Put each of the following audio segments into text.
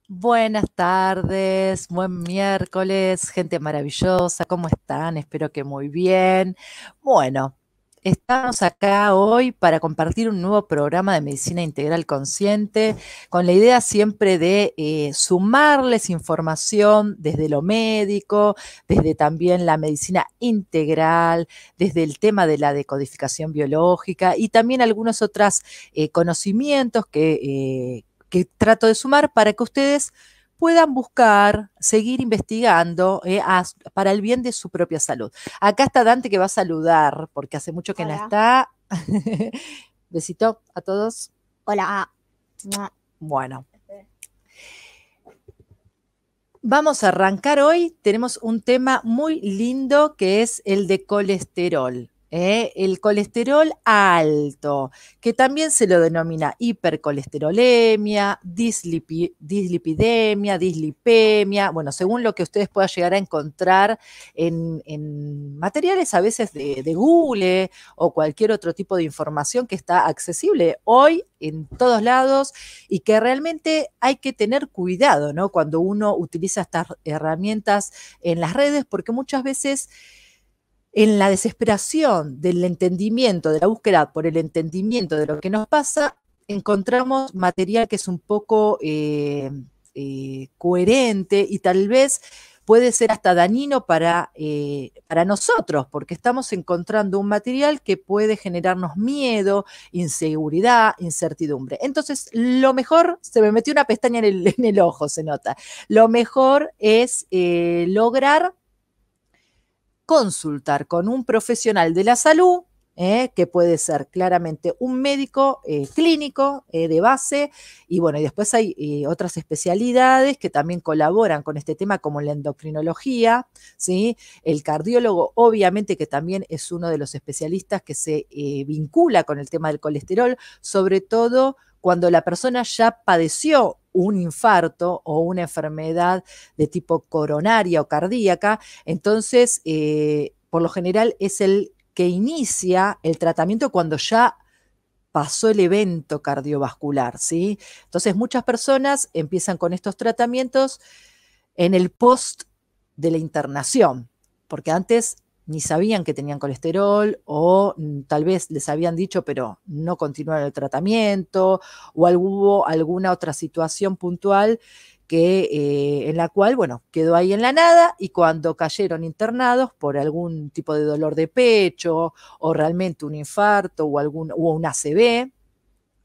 Buenas tardes, buen miércoles, gente maravillosa, ¿cómo están? Espero que muy bien. Bueno, estamos acá hoy para compartir un nuevo programa de Medicina Integral Consciente, con la idea siempre de sumarles información desde lo médico, desde también la medicina integral, desde el tema de la decodificación biológica y también algunos otros conocimientos que trato de sumar para que ustedes puedan buscar, seguir investigando para el bien de su propia salud. Acá está Dante que va a saludar, porque hace mucho que no Hola. está. Besito a todos. Hola. Bueno, vamos a arrancar hoy. Tenemos un tema muy lindo que es el de colesterol. El colesterol alto, que también se lo denomina hipercolesterolemia, dislipidemia, dislipemia, bueno, según lo que ustedes puedan llegar a encontrar en materiales a veces de Google o cualquier otro tipo de información que está accesible hoy en todos lados y que realmente hay que tener cuidado, ¿no? Cuando uno utiliza estas herramientas en las redes, porque muchas veces en la desesperación del entendimiento, de la búsqueda por el entendimiento de lo que nos pasa, encontramos material que es un poco coherente y tal vez puede ser hasta dañino para nosotros, porque estamos encontrando un material que puede generarnos miedo, inseguridad, incertidumbre. Entonces, lo mejor, se me metió una pestaña en el ojo, se nota, lo mejor es lograr consultar con un profesional de la salud, que puede ser claramente un médico clínico de base, y bueno, y después hay otras especialidades que también colaboran con este tema, como la endocrinología, ¿sí? El cardiólogo, obviamente, que también es uno de los especialistas que se vincula con el tema del colesterol, sobre todo cuando la persona ya padeció un infarto o una enfermedad de tipo coronaria o cardíaca. Entonces, por lo general es el que inicia el tratamiento cuando ya pasó el evento cardiovascular, ¿sí? Entonces, muchas personas empiezan con estos tratamientos en el post de la internación, porque antes ni sabían que tenían colesterol o tal vez les habían dicho, pero no continuaron el tratamiento o hubo alguna otra situación puntual en la cual, bueno, quedó ahí en la nada y cuando cayeron internados por algún tipo de dolor de pecho o realmente un infarto o un ACV,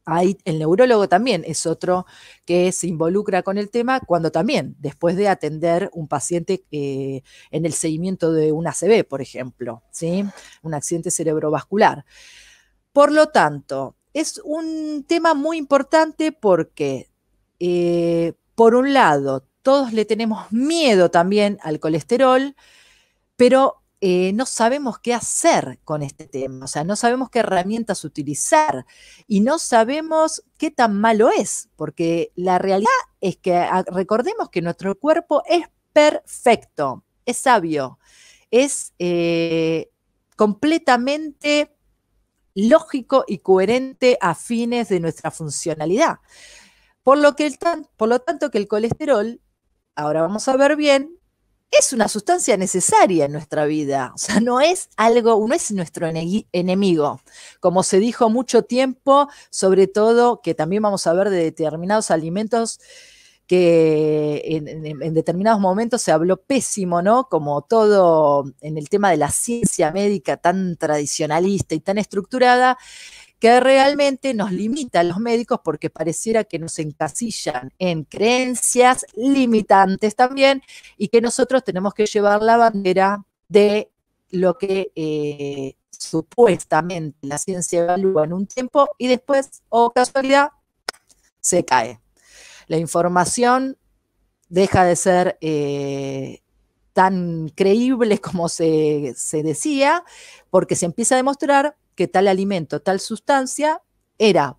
ahí el neurólogo también es otro que se involucra con el tema cuando también, después de atender un paciente en el seguimiento de un ACV, por ejemplo, ¿sí? Un accidente cerebrovascular. Por lo tanto, es un tema muy importante porque, por un lado, todos le tenemos miedo también al colesterol, pero no sabemos qué hacer con este tema, o sea, no sabemos qué herramientas utilizar y no sabemos qué tan malo es, porque la realidad es que recordemos que nuestro cuerpo es perfecto, es sabio, es completamente lógico y coherente a fines de nuestra funcionalidad. Por lo tanto, que el colesterol, ahora vamos a ver bien, es una sustancia necesaria en nuestra vida. O sea, no es algo, no es nuestro enemigo. Como se dijo mucho tiempo, sobre todo que también vamos a ver de determinados alimentos que en determinados momentos se habló pésimo, ¿no? Como todo en el tema de la ciencia médica tan tradicionalista y tan estructurada, que realmente nos limita a los médicos porque pareciera que nos encasillan en creencias limitantes también y que nosotros tenemos que llevar la bandera de lo que supuestamente la ciencia evalúa en un tiempo y después, o casualidad, se cae. La información deja de ser tan creíble como se decía, porque se empieza a demostrar que tal alimento, tal sustancia era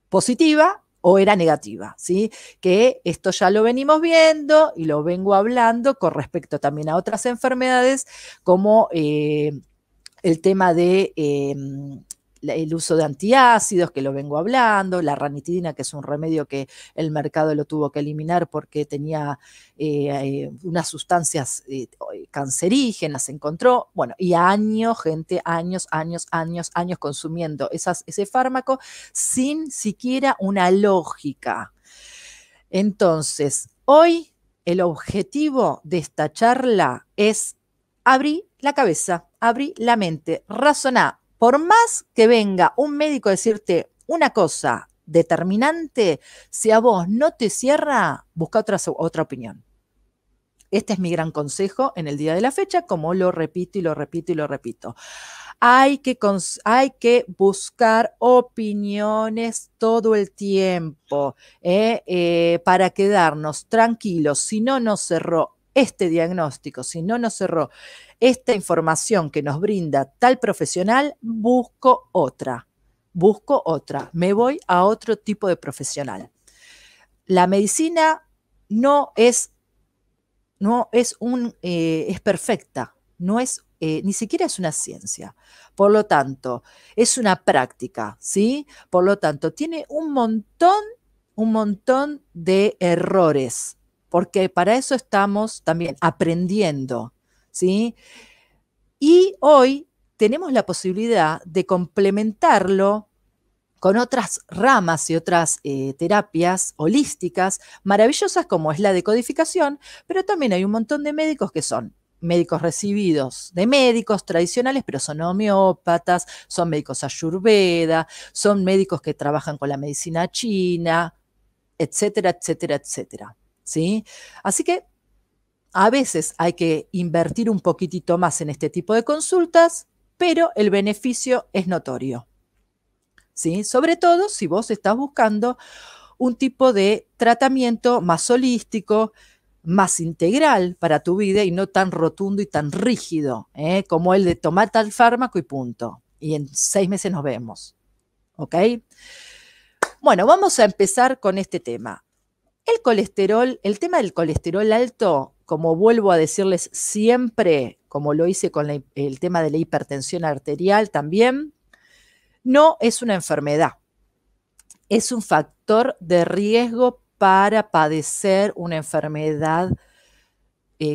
positiva o era negativa, ¿sí? Que esto ya lo venimos viendo y lo vengo hablando con respecto también a otras enfermedades como el tema de el uso de antiácidos, que lo vengo hablando, la ranitidina, que es un remedio que el mercado lo tuvo que eliminar porque tenía unas sustancias cancerígenas, se encontró, bueno, y años, gente, años consumiendo ese fármaco sin siquiera una lógica. Entonces, hoy el objetivo de esta charla es abrir la cabeza, abrir la mente, razonar. Por más que venga un médico a decirte una cosa determinante, si a vos no te cierra, busca otra opinión. Este es mi gran consejo en el día de la fecha, como lo repito y lo repito y lo repito. Hay que buscar opiniones todo el tiempo para quedarnos tranquilos. Si no nos cerró este diagnóstico, si no nos cerró esta información que nos brinda tal profesional, busco otra, me voy a otro tipo de profesional. La medicina es perfecta, no es ni siquiera es una ciencia. Por lo tanto, es una práctica, ¿sí? Por lo tanto, tiene un montón de errores, porque para eso estamos también aprendiendo, ¿sí? Y hoy tenemos la posibilidad de complementarlo con otras ramas y otras terapias holísticas maravillosas como es la decodificación, pero también hay un montón de médicos que son médicos recibidos de médicos tradicionales, pero son homeópatas, son médicos ayurveda, son médicos que trabajan con la medicina china, etcétera, etcétera, etcétera. ¿Sí? Así que a veces hay que invertir un poquitito más en este tipo de consultas, pero el beneficio es notorio. ¿Sí? Sobre todo si vos estás buscando un tipo de tratamiento más holístico, más integral para tu vida y no tan rotundo y tan rígido, como el de tomar tal fármaco y punto. Y en 6 meses nos vemos. ¿Ok? Bueno, vamos a empezar con este tema. El colesterol, el tema del colesterol alto, como vuelvo a decirles siempre, como lo hice con el tema de la hipertensión arterial también, no es una enfermedad, es un factor de riesgo para padecer una enfermedad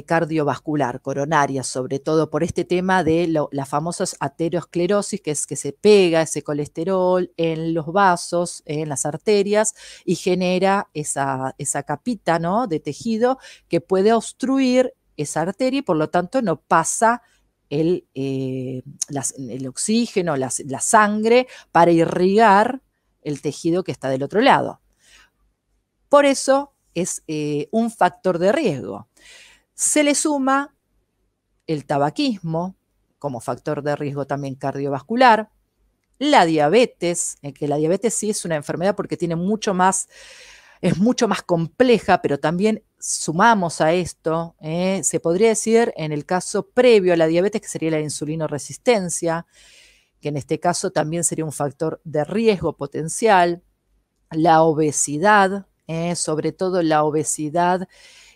cardiovascular, coronaria, sobre todo por este tema de la famosa aterosclerosis, que es que se pega ese colesterol en los vasos, en las arterias, y genera esa capita, ¿no?, de tejido que puede obstruir esa arteria y por lo tanto no pasa el oxígeno, la sangre para irrigar el tejido que está del otro lado. Por eso es un factor de riesgo. Se le suma el tabaquismo como factor de riesgo también cardiovascular, la diabetes, que la diabetes sí es una enfermedad porque tiene es mucho más compleja, pero también sumamos a esto, se podría decir en el caso previo a la diabetes, que sería la insulinoresistencia, que en este caso también sería un factor de riesgo potencial, la obesidad, sobre todo la obesidad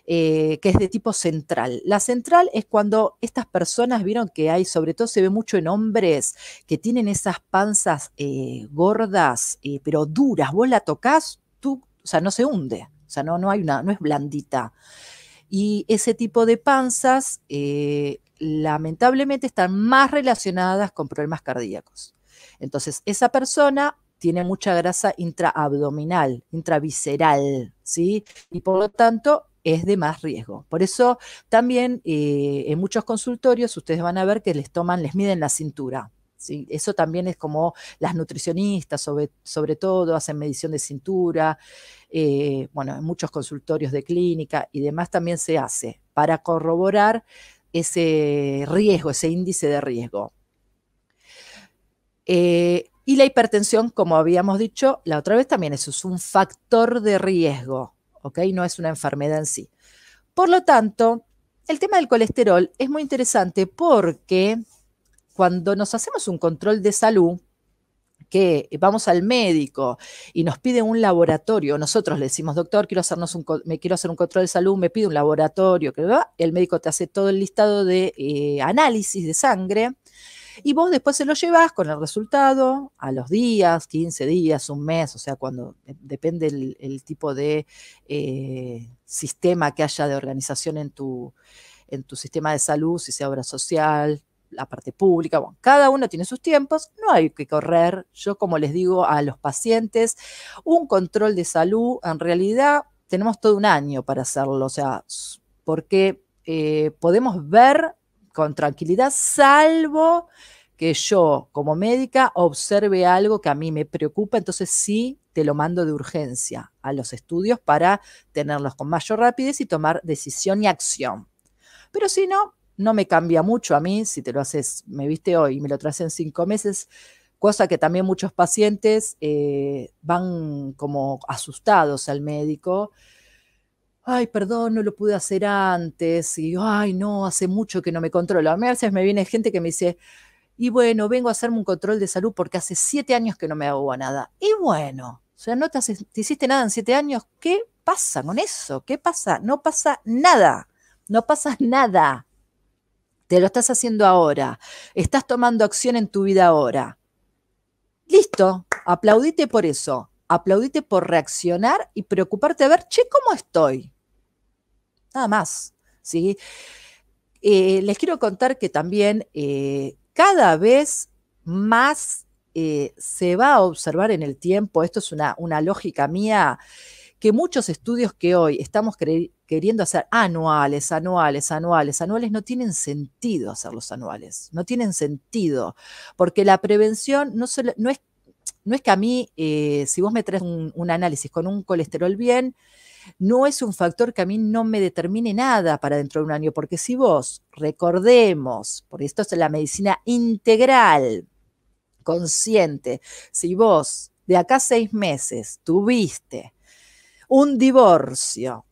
que es de tipo central. La central es cuando estas personas vieron que hay, sobre todo se ve mucho en hombres, que tienen esas panzas gordas, pero duras. Vos la tocás, o sea, no se hunde, o sea, no es blandita. Y ese tipo de panzas, lamentablemente, están más relacionadas con problemas cardíacos. Entonces, esa persona tiene mucha grasa intraabdominal, intravisceral, ¿sí? Y por lo tanto es de más riesgo. Por eso también en muchos consultorios ustedes van a ver que les miden la cintura, ¿sí? Eso también es como las nutricionistas, sobre todo, hacen medición de cintura. Bueno, en muchos consultorios de clínica y demás también se hace para corroborar ese riesgo, ese índice de riesgo. Y la hipertensión, como habíamos dicho la otra vez, también eso es un factor de riesgo, ¿ok? No es una enfermedad en sí. Por lo tanto, el tema del colesterol es muy interesante porque cuando nos hacemos un control de salud, que vamos al médico y nos pide un laboratorio, nosotros le decimos, doctor, me quiero hacer un control de salud, me pide un laboratorio, el médico te hace todo el listado de análisis de sangre. Y vos después se lo llevas con el resultado a los días, 15 días, un mes, o sea, cuando depende el tipo de sistema que haya de organización en tu sistema de salud, si sea obra social, la parte pública, bueno, cada uno tiene sus tiempos, no hay que correr. Yo, como les digo a los pacientes, un control de salud, en realidad tenemos todo un año para hacerlo, o sea, porque podemos ver con tranquilidad, salvo que yo como médica observe algo que a mí me preocupa, entonces sí te lo mando de urgencia a los estudios para tenerlos con mayor rapidez y tomar decisión y acción. Pero si no, no me cambia mucho a mí, si te lo haces, me viste hoy y me lo traes en 5 meses, cosa que también muchos pacientes van como asustados al médico. Ay, perdón, no lo pude hacer antes, y ay, no, hace mucho que no me controlo. A mí a veces me viene gente que me dice, y bueno, vengo a hacerme un control de salud porque hace 7 años que no me hago nada. Y bueno, o sea, no te hiciste nada en 7 años, ¿qué pasa con eso? ¿Qué pasa? No pasa nada, no pasa nada. Te lo estás haciendo ahora, estás tomando acción en tu vida ahora. Listo, aplaudite por eso, aplaudite por reaccionar y preocuparte a ver, che, ¿cómo estoy? Nada más, ¿sí? Les quiero contar que también cada vez más se va a observar en el tiempo, esto es una lógica mía, que muchos estudios que hoy estamos queriendo hacer anuales, no tienen sentido hacerlos anuales, no tienen sentido, porque la prevención no es que a mí, si vos me traes un análisis con un colesterol bien, no es un factor que a mí no me determine nada para dentro de un año, porque si vos, recordemos, porque esto es la medicina integral, consciente, si vos de acá a 6 meses tuviste un divorcio,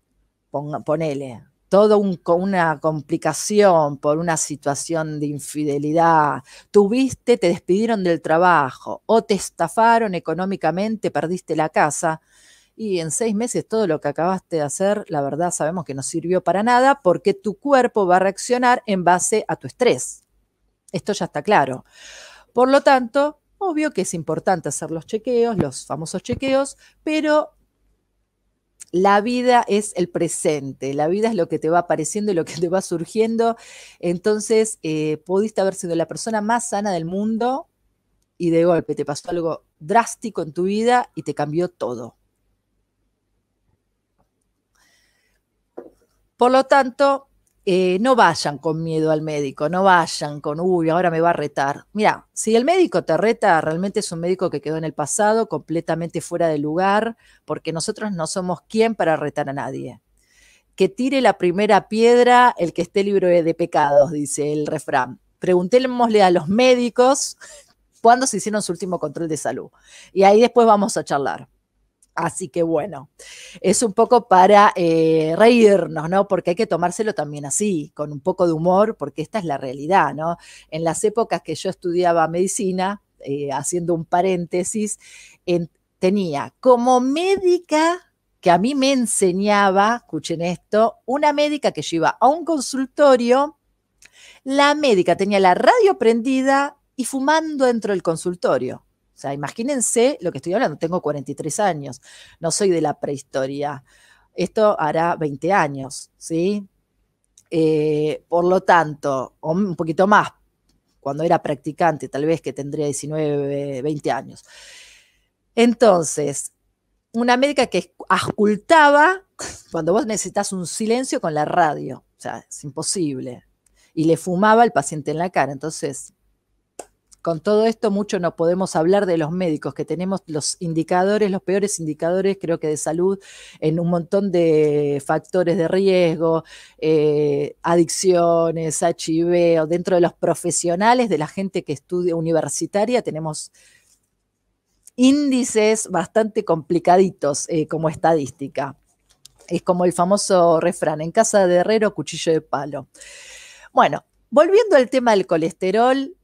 ponele, toda una complicación por una situación de infidelidad, te despidieron del trabajo o te estafaron económicamente, perdiste la casa, y en 6 meses todo lo que acabaste de hacer, la verdad sabemos que no sirvió para nada porque tu cuerpo va a reaccionar en base a tu estrés. Esto ya está claro. Por lo tanto, obvio que es importante hacer los chequeos, los famosos chequeos, pero la vida es el presente, la vida es lo que te va apareciendo y lo que te va surgiendo. Entonces, pudiste haber sido la persona más sana del mundo y de golpe te pasó algo drástico en tu vida y te cambió todo. Por lo tanto, no vayan con miedo al médico, no vayan con, uy, ahora me va a retar. Mira, si el médico te reta, realmente es un médico que quedó en el pasado, completamente fuera de lugar, porque nosotros no somos quien para retar a nadie. Que tire la primera piedra el que esté libre de pecados, dice el refrán. Preguntémosle a los médicos cuándo se hicieron su último control de salud. Y ahí después vamos a charlar. Así que bueno, es un poco para reírnos, ¿no? Porque hay que tomárselo también así, con un poco de humor, porque esta es la realidad, ¿no? En las épocas que yo estudiaba medicina, haciendo un paréntesis, tenía como médica que a mí me enseñaba, escuchen esto, una médica que yo iba a un consultorio, la médica tenía la radio prendida y fumando dentro del consultorio. O sea, imagínense lo que estoy hablando, tengo 43 años, no soy de la prehistoria. Esto hará 20 años, ¿sí? Por lo tanto, o un poquito más, cuando era practicante, tal vez que tendría 19, 20 años. Entonces, una médica que auscultaba cuando vos necesitas un silencio con la radio, o sea, es imposible. Y le fumaba al paciente en la cara, entonces con todo esto mucho no podemos hablar de los médicos, que tenemos los indicadores, los peores indicadores creo que de salud en un montón de factores de riesgo, adicciones, HIV, o dentro de los profesionales, de la gente que estudia universitaria, tenemos índices bastante complicaditos como estadística. Es como el famoso refrán, en casa de herrero, cuchillo de palo. Bueno, volviendo al tema del colesterol,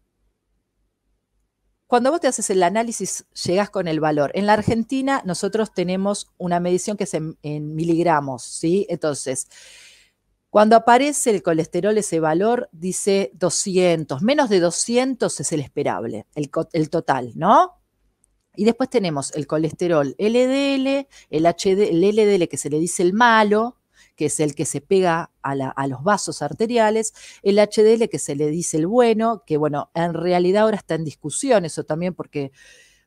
cuando vos te haces el análisis, llegás con el valor. En la Argentina, nosotros tenemos una medición que es en miligramos, ¿sí? Entonces, Cuando aparece el colesterol, ese valor dice 200, menos de 200 es el esperable, el total, ¿no? Y después tenemos el colesterol LDL, el LDL que se le dice el malo, que es el que se pega a los vasos arteriales, el HDL que se le dice el bueno, que bueno, en realidad ahora está en discusión eso también porque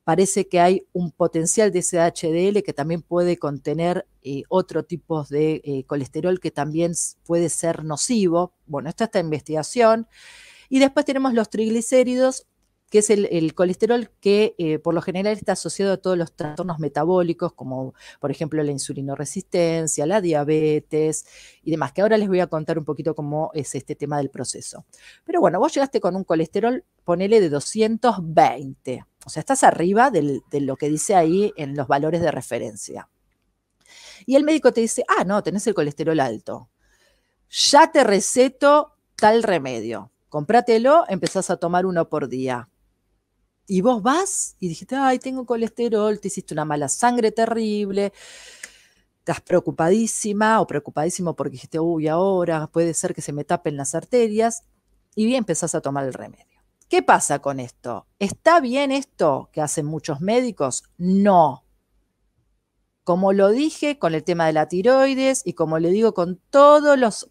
parece que hay un potencial de ese HDL que también puede contener otro tipo de colesterol que también puede ser nocivo. Bueno, esto está en investigación. Y después tenemos los triglicéridos, que es el colesterol que por lo general está asociado a todos los trastornos metabólicos, como por ejemplo la insulinoresistencia, la diabetes y demás, que ahora les voy a contar un poquito cómo es este tema del proceso. Pero bueno, vos llegaste con un colesterol, ponele de 220, o sea, estás arriba de lo que dice ahí en los valores de referencia. Y el médico te dice, ah, no, tenés el colesterol alto. Ya te receto tal remedio. Comprátelo, empezás a tomar uno por día. Y vos vas y dijiste, ay, tengo colesterol, te hiciste una mala sangre terrible, estás preocupadísima o preocupadísimo porque dijiste, uy, ahora puede ser que se me tapen las arterias, y bien empezás a tomar el remedio. ¿Qué pasa con esto? ¿Está bien esto que hacen muchos médicos? No. Como lo dije con el tema de la tiroides y como le digo con todos los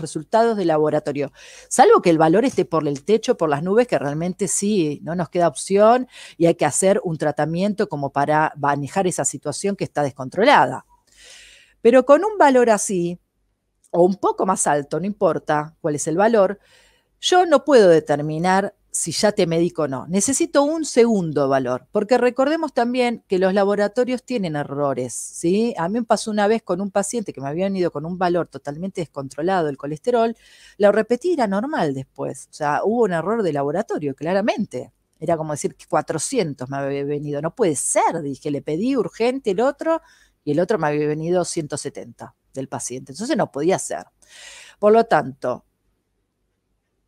resultados de laboratorio, salvo que el valor esté por el techo, por las nubes, que realmente sí, no nos queda opción y hay que hacer un tratamiento como para manejar esa situación que está descontrolada. Pero con un valor así, o un poco más alto, no importa cuál es el valor, yo no puedo determinar si ya te medico o no. Necesito un segundo valor, porque recordemos también que los laboratorios tienen errores, ¿sí? A mí me pasó una vez con un paciente que me había ido con un valor totalmente descontrolado del colesterol, lo repetí, era normal después, o sea, hubo un error de laboratorio, claramente. Era como decir que 400 me había venido, no puede ser, dije, le pedí urgente el otro y el otro me había venido 170 del paciente, entonces no podía ser. Por lo tanto,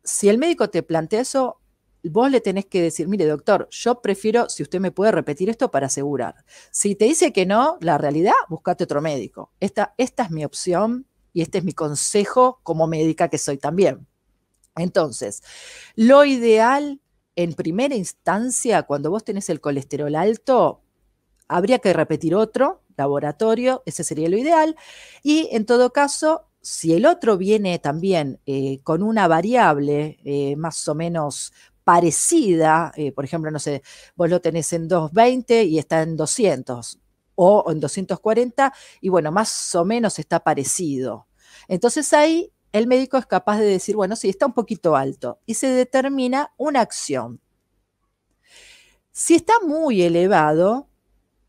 si el médico te plantea eso, vos le tenés que decir, mire, doctor, yo prefiero, si usted me puede repetir esto para asegurar. Si te dice que no, la realidad, buscate otro médico. Esta es mi opción y este es mi consejo como médica que soy también. Entonces, lo ideal en primera instancia, cuando vos tenés el colesterol alto, habría que repetir otro laboratorio, ese sería lo ideal, y en todo caso, si el otro viene también con una variable más o menos parecida, por ejemplo, no sé, vos lo tenés en 220 y está en 200 o en 240 y bueno, más o menos está parecido. Entonces ahí el médico es capaz de decir, bueno, sí, está un poquito alto y se determina una acción. Si está muy elevado,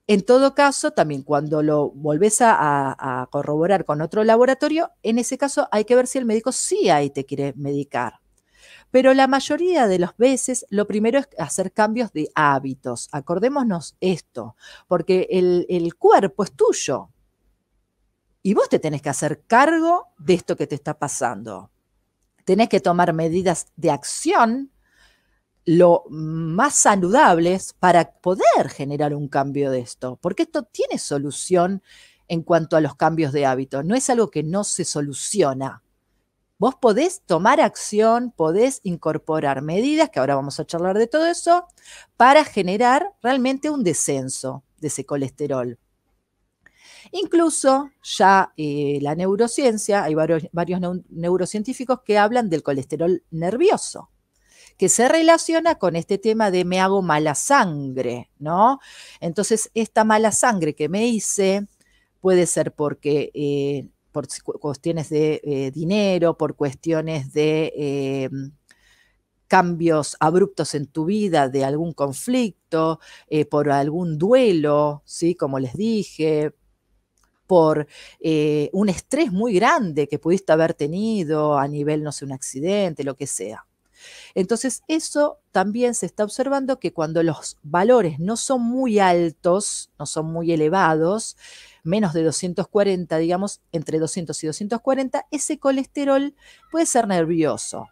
en todo caso, también cuando lo volvés a corroborar con otro laboratorio, en ese caso hay que ver si el médico sí ahí te quiere medicar. Pero la mayoría de las veces lo primero es hacer cambios de hábitos. Acordémonos esto, porque el cuerpo es tuyo y vos te tenés que hacer cargo de esto que te está pasando. Tenés que tomar medidas de acción lo más saludables para poder generar un cambio de esto, porque esto tiene solución en cuanto a los cambios de hábito, no es algo que no se soluciona. Vos podés tomar acción, podés incorporar medidas, que ahora vamos a charlar de todo eso, para generar realmente un descenso de ese colesterol. Incluso ya la neurociencia, hay varios neurocientíficos que hablan del colesterol nervioso, que se relaciona con este tema de me hago mala sangre, ¿no? Entonces, esta mala sangre que me hice puede ser porque por cuestiones de dinero, por cuestiones de cambios abruptos en tu vida, de algún conflicto, por algún duelo, ¿sí? Como les dije, por un estrés muy grande que pudiste haber tenido a nivel, no sé, un accidente, lo que sea. Entonces, eso también se está observando que cuando los valores no son muy altos, no son muy elevados, menos de 240, digamos, entre 200 y 240, ese colesterol puede ser nervioso.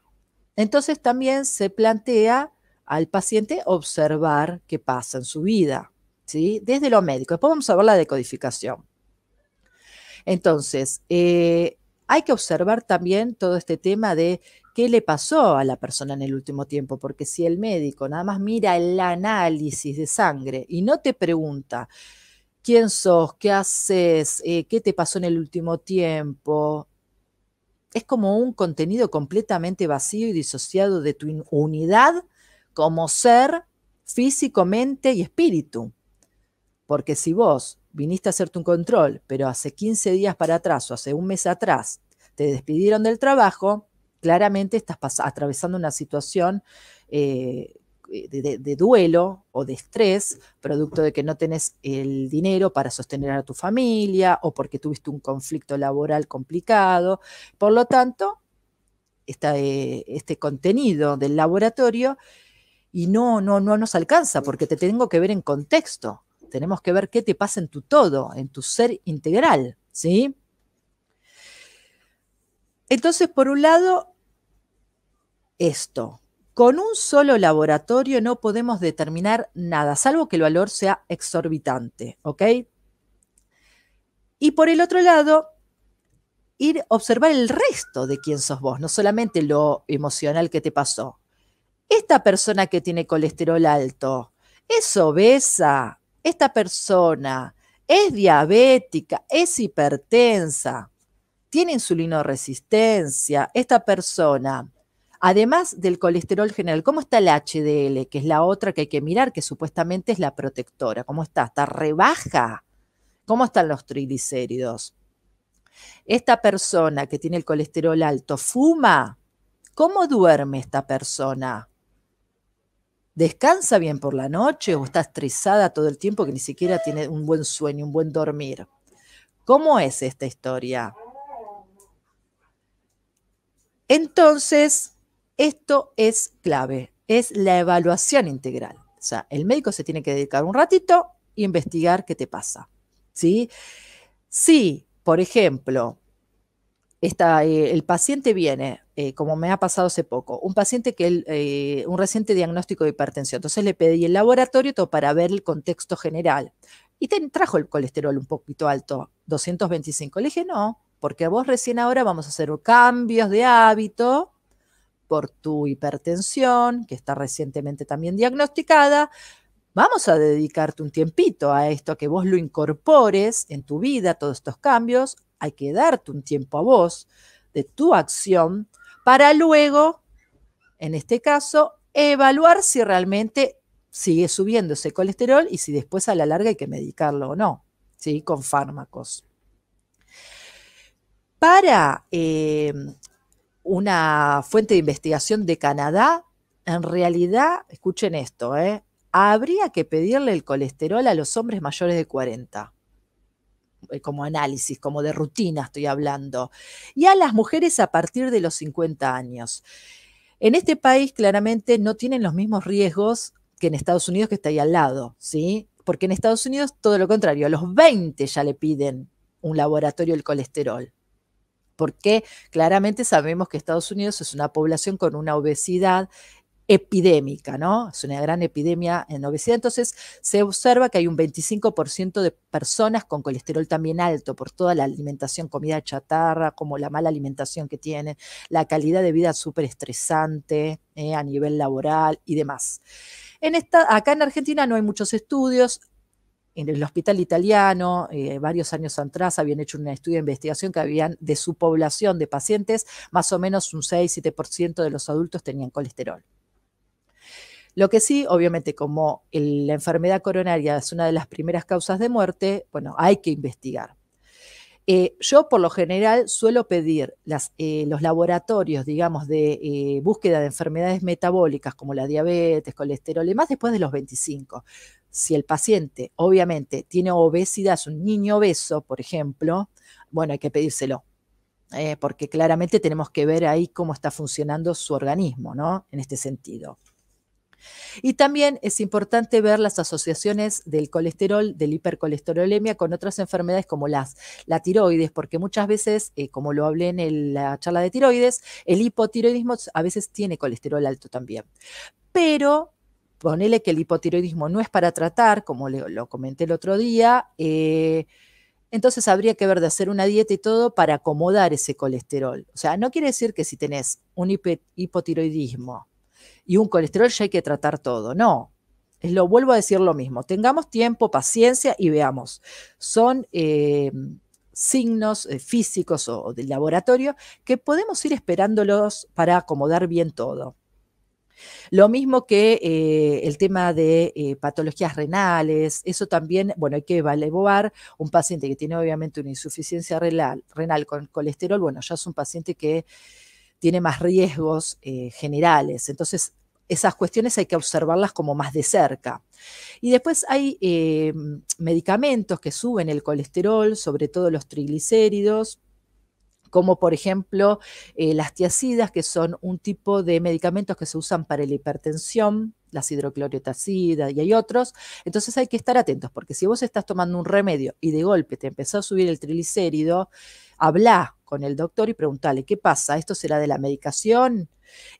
Entonces, también se plantea al paciente observar qué pasa en su vida, ¿sí? Desde lo médico. Después vamos a ver la decodificación. Entonces, hay que observar también todo este tema de qué le pasó a la persona en el último tiempo, porque si el médico nada más mira el análisis de sangre y no te pregunta quién sos, qué haces, qué te pasó en el último tiempo, es como un contenido completamente vacío y disociado de tu unidad como ser físico, mente y espíritu. Porque si vos viniste a hacerte un control, pero hace 15 días para atrás o hace un mes atrás te despidieron del trabajo, claramente estás atravesando una situación de duelo o de estrés, producto de que no tenés el dinero para sostener a tu familia o porque tuviste un conflicto laboral complicado. Por lo tanto, este contenido del laboratorio y no nos alcanza porque te tengo que ver en contexto. Tenemos que ver qué te pasa en tu todo, en tu ser integral, ¿sí? Entonces, por un lado, esto. Con un solo laboratorio no podemos determinar nada, salvo que el valor sea exorbitante, ¿ok? Y por el otro lado, ir a observar el resto de quién sos vos, no solamente lo emocional que te pasó. Esta persona que tiene colesterol alto, ¿es obesa? Esta persona es diabética, es hipertensa, tiene insulinoresistencia. Esta persona, además del colesterol general, ¿cómo está el HDL? Que es la otra que hay que mirar, que supuestamente es la protectora. ¿Cómo está? ¿Está rebaja? ¿Cómo están los triglicéridos? Esta persona que tiene el colesterol alto, ¿fuma? ¿Cómo duerme esta persona? ¿Descansa bien por la noche o está estresada todo el tiempo que ni siquiera tiene un buen sueño, un buen dormir? ¿Cómo es esta historia? Entonces, esto es clave, es la evaluación integral. O sea, el médico se tiene que dedicar un ratito e investigar qué te pasa. ¿Sí? Si, por ejemplo, el paciente viene, como me ha pasado hace poco, un paciente un reciente diagnóstico de hipertensión. Entonces le pedí el laboratorio todo para ver el contexto general. Y trajo el colesterol un poquito alto, 225. Le dije, no, porque vos recién ahora vamos a hacer cambios de hábito por tu hipertensión, que está recientemente también diagnosticada. Vamos a dedicarte un tiempito a esto, a que vos lo incorpores en tu vida, todos estos cambios. Hay que darte un tiempo a vos de tu acción para luego, en este caso, evaluar si realmente sigue subiendo ese colesterol y si después a la larga hay que medicarlo o no, ¿sí? Con fármacos. Para una fuente de investigación de Canadá, en realidad, escuchen esto, habría que pedirle el colesterol a los hombres mayores de 40, como análisis, como de rutina estoy hablando, y a las mujeres a partir de los 50 años. En este país claramente no tienen los mismos riesgos que en Estados Unidos, que está ahí al lado, ¿sí? Porque en Estados Unidos todo lo contrario, a los 20 ya le piden un laboratorio del colesterol. Porque claramente sabemos que Estados Unidos es una población con una obesidad epidémica, ¿no? Es una gran epidemia en obesidad. Entonces, se observa que hay un 25% de personas con colesterol también alto por toda la alimentación, comida chatarra, como la mala alimentación que tienen, la calidad de vida súper estresante a nivel laboral y demás. Acá en Argentina no hay muchos estudios. En el hospital italiano, varios años atrás, habían hecho un estudio de investigación que habían de su población de pacientes, más o menos un 6-7% de los adultos tenían colesterol. Lo que sí, obviamente, como la enfermedad coronaria es una de las primeras causas de muerte, bueno, hay que investigar. Yo, por lo general, suelo pedir los laboratorios, digamos, de búsqueda de enfermedades metabólicas como la diabetes, colesterol y más después de los 25. Si el paciente, obviamente, tiene obesidad, es un niño obeso, por ejemplo, bueno, hay que pedírselo. Porque claramente tenemos que ver ahí cómo está funcionando su organismo, ¿no? En este sentido. Y también es importante ver las asociaciones del colesterol, de la hipercolesterolemia con otras enfermedades como la tiroides, porque muchas veces, como lo hablé en la charla de tiroides, el hipotiroidismo a veces tiene colesterol alto también. Pero ponele que el hipotiroidismo no es para tratar, como lo comenté el otro día, Entonces habría que ver de hacer una dieta y todo para acomodar ese colesterol. O sea, no quiere decir que si tenés un hipotiroidismo y un colesterol ya hay que tratar todo, no. Vuelvo a decir lo mismo, tengamos tiempo, paciencia y veamos. Son signos físicos o del laboratorio que podemos ir esperándolos para acomodar bien todo. Lo mismo que el tema de patologías renales, eso también, bueno, hay que evaluar un paciente que tiene obviamente una insuficiencia renal con colesterol, bueno, ya es un paciente que tiene más riesgos generales. Entonces, esas cuestiones hay que observarlas como más de cerca. Y después hay medicamentos que suben el colesterol, sobre todo los triglicéridos, como por ejemplo las tiazidas, que son un tipo de medicamentos que se usan para la hipertensión, las hidroclorotiazidas y hay otros. Entonces hay que estar atentos, porque si vos estás tomando un remedio y de golpe te empezó a subir el triglicérido, hablá con el doctor y preguntale, ¿qué pasa? ¿Esto será de la medicación?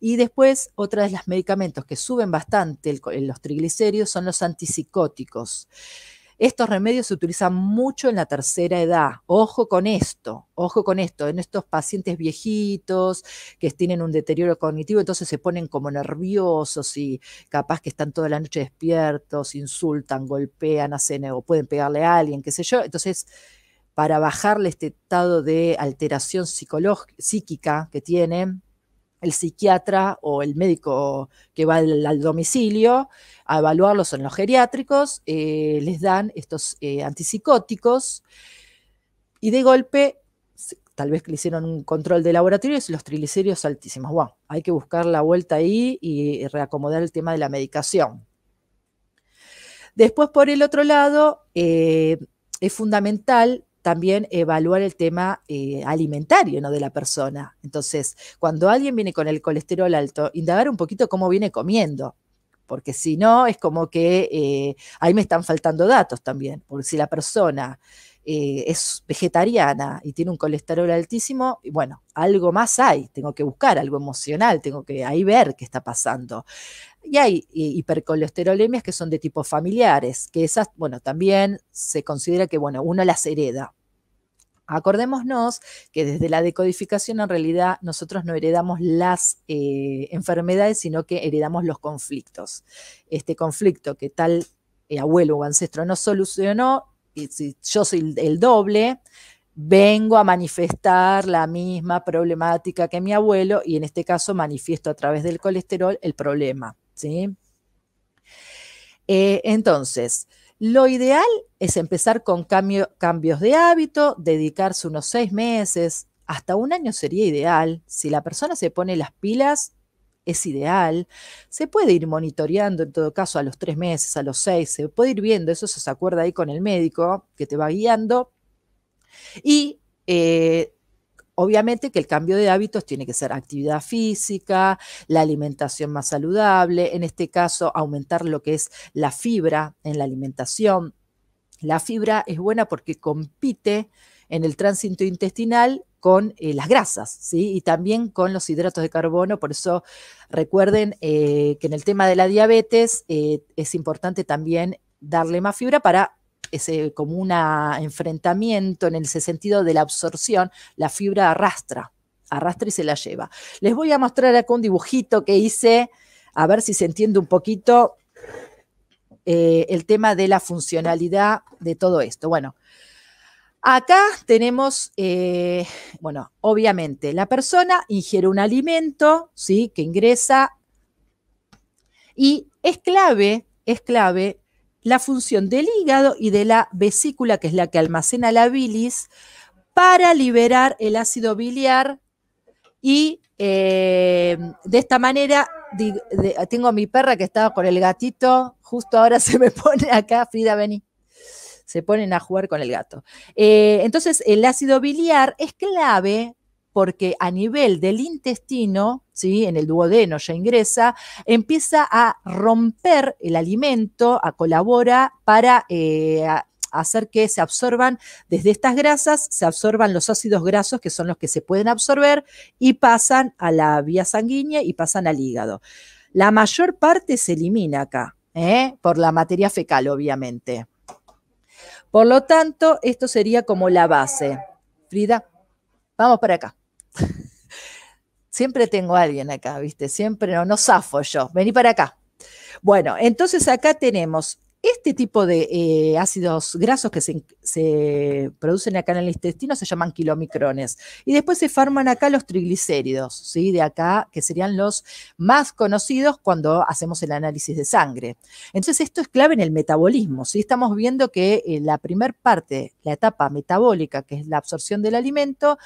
Y después, otra de los medicamentos que suben bastante los triglicéridos son los antipsicóticos. Estos remedios se utilizan mucho en la tercera edad. Ojo con esto, en estos pacientes viejitos que tienen un deterioro cognitivo, entonces se ponen como nerviosos y capaz que están toda la noche despiertos, insultan, golpean, hacen o pueden pegarle a alguien, qué sé yo. Entonces, para bajarle este estado de alteración psíquica que tienen, el psiquiatra o el médico que va al domicilio a evaluarlos en los geriátricos, les dan estos antipsicóticos y de golpe, tal vez que le hicieron un control de laboratorio y los triglicéridos altísimos. Wow, hay que buscar la vuelta ahí y reacomodar el tema de la medicación. Después, por el otro lado, es fundamental también evaluar el tema alimentario, ¿no?, de la persona. Entonces, cuando alguien viene con el colesterol alto, indagar un poquito cómo viene comiendo, porque si no, es como que ahí me están faltando datos también, porque si la persona es vegetariana y tiene un colesterol altísimo, y bueno, algo más hay, tengo que buscar algo emocional, tengo que ahí ver qué está pasando. Y hay hipercolesterolemias que son de tipo familiares, que esas, bueno, también se considera que, bueno, uno las hereda. Acordémonos que desde la decodificación en realidad nosotros no heredamos las enfermedades, sino que heredamos los conflictos. Este conflicto que tal abuelo o ancestro no solucionó, y si yo soy el doble, vengo a manifestar la misma problemática que mi abuelo y en este caso manifiesto a través del colesterol el problema, ¿sí? Entonces, lo ideal es empezar con cambios de hábito, dedicarse unos 6 meses, hasta un año sería ideal. Si la persona se pone las pilas, es ideal. Se puede ir monitoreando en todo caso a los 3 meses, a los 6, se puede ir viendo, eso se acuerda ahí con el médico que te va guiando. Y obviamente que el cambio de hábitos tiene que ser actividad física, la alimentación más saludable, en este caso aumentar lo que es la fibra en la alimentación. La fibra es buena porque compite en el tránsito intestinal con las grasas, ¿sí? Y también con los hidratos de carbono, por eso recuerden que en el tema de la diabetes es importante también darle más fibra para como un enfrentamiento en el sentido de la absorción, la fibra arrastra y se la lleva. Les voy a mostrar acá un dibujito que hice, a ver si se entiende un poquito el tema de la funcionalidad de todo esto. Bueno, acá tenemos, bueno, obviamente la persona ingiere un alimento, ¿sí?, que ingresa y es clave la función del hígado y de la vesícula, que es la que almacena la bilis, para liberar el ácido biliar y de esta manera, tengo a mi perra que estaba con el gatito, justo ahora se me pone acá, Frida, vení, se ponen a jugar con el gato. Entonces, el ácido biliar es clave porque a nivel del intestino, ¿sí?, en el duodeno ya ingresa, empieza a romper el alimento, colabora para hacer que se absorban desde estas grasas, se absorban los ácidos grasos, que son los que se pueden absorber, y pasan a la vía sanguínea y pasan al hígado. La mayor parte se elimina acá, por la materia fecal, obviamente. Por lo tanto, esto sería como la base. Frida, vamos para acá. Siempre tengo a alguien acá, ¿viste? Siempre no zafo yo. Vení para acá. Bueno, entonces acá tenemos este tipo de ácidos grasos que se producen acá en el intestino, se llaman kilomicrones. Y después se forman acá los triglicéridos, ¿sí? De acá, que serían los más conocidos cuando hacemos el análisis de sangre. Entonces esto es clave en el metabolismo, ¿sí? Estamos viendo que la primer parte, la etapa metabólica, que es la absorción del alimento,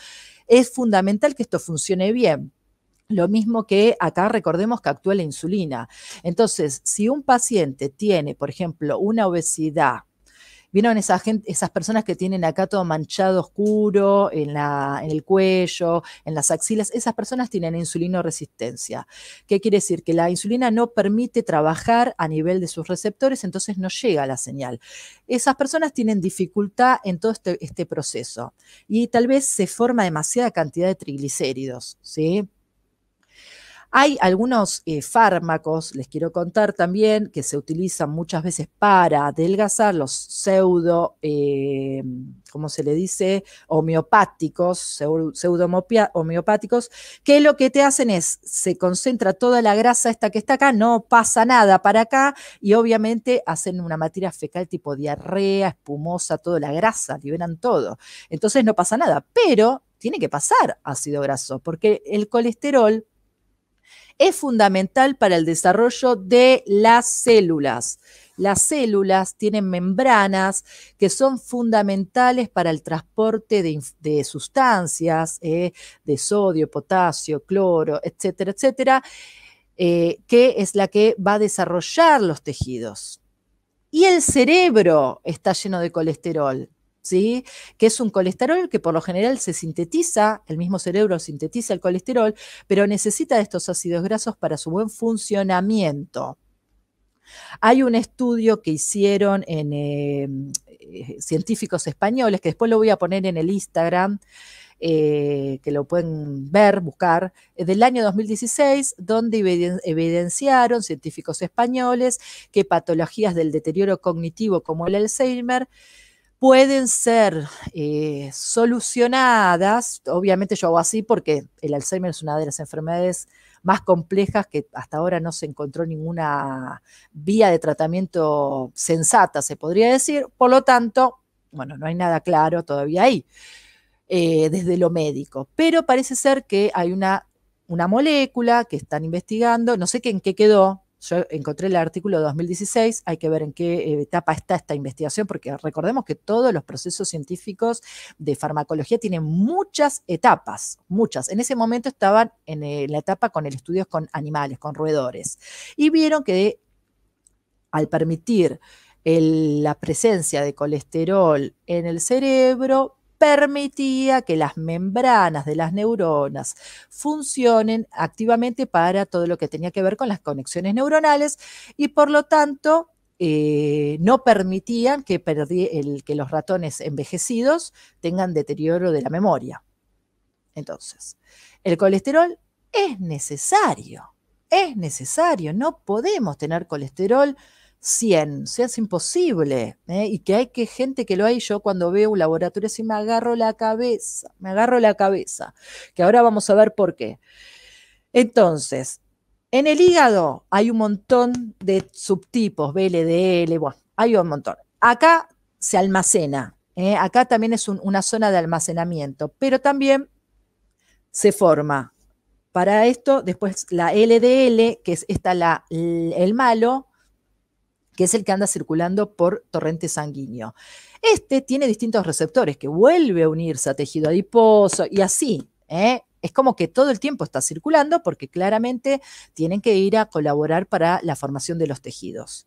es fundamental que esto funcione bien. Lo mismo que acá recordemos que actúa la insulina. Entonces, si un paciente tiene, por ejemplo, una obesidad, ¿vieron esas personas que tienen acá todo manchado oscuro en el cuello, en las axilas? Esas personas tienen insulinoresistencia. ¿Qué quiere decir? Que la insulina no permite trabajar a nivel de sus receptores, entonces no llega la señal. Esas personas tienen dificultad en todo este proceso y tal vez se forma demasiada cantidad de triglicéridos, ¿sí? Hay algunos fármacos, les quiero contar también, que se utilizan muchas veces para adelgazar, los ¿cómo se le dice? Homeopáticos, homeopáticos, que lo que te hacen es, se concentra toda la grasa esta que está acá, no pasa nada para acá, y obviamente hacen una materia fecal tipo diarrea, espumosa, toda la grasa, liberan todo. Entonces no pasa nada, pero tiene que pasar ácido graso, porque el colesterol es fundamental para el desarrollo de las células. Las células tienen membranas que son fundamentales para el transporte de sustancias, de sodio, potasio, cloro, etcétera, etcétera, que es la que va a desarrollar los tejidos. Y el cerebro está lleno de colesterol. ¿Sí? Que es un colesterol que por lo general se sintetiza, el mismo cerebro sintetiza el colesterol, pero necesita de estos ácidos grasos para su buen funcionamiento. Hay un estudio que hicieron en científicos españoles, que después lo voy a poner en el Instagram, que lo pueden ver, buscar, del año 2016, donde evidenciaron científicos españoles que patologías del deterioro cognitivo como el Alzheimer pueden ser solucionadas. Obviamente yo hago así porque el Alzheimer es una de las enfermedades más complejas que hasta ahora no se encontró ninguna vía de tratamiento sensata, se podría decir. Por lo tanto, bueno, no hay nada claro todavía ahí, desde lo médico. Pero parece ser que hay una molécula que están investigando, no sé en qué quedó. Yo encontré el artículo de 2016, hay que ver en qué etapa está esta investigación, porque recordemos que todos los procesos científicos de farmacología tienen muchas etapas, muchas. En ese momento estaban en la etapa con el estudio con animales, con roedores, y vieron que al permitir la presencia de colesterol en el cerebro, permitía que las membranas de las neuronas funcionen activamente para todo lo que tenía que ver con las conexiones neuronales y por lo tanto no permitían que los ratones envejecidos tengan deterioro de la memoria. Entonces, el colesterol es necesario, no podemos tener colesterol 100, o sea, es imposible, y que hay gente que lo hay. Yo cuando veo un laboratorio así me agarro la cabeza, que ahora vamos a ver por qué. Entonces, en el hígado hay un montón de subtipos, BLDL, bueno, hay un montón. Acá se almacena, acá también es una zona de almacenamiento, pero también se forma. Para esto, después la LDL, que es el malo, que es el que anda circulando por torrente sanguíneo. Este tiene distintos receptores que vuelve a unirse a tejido adiposo y así, es como que todo el tiempo está circulando porque claramente tienen que ir a colaborar para la formación de los tejidos.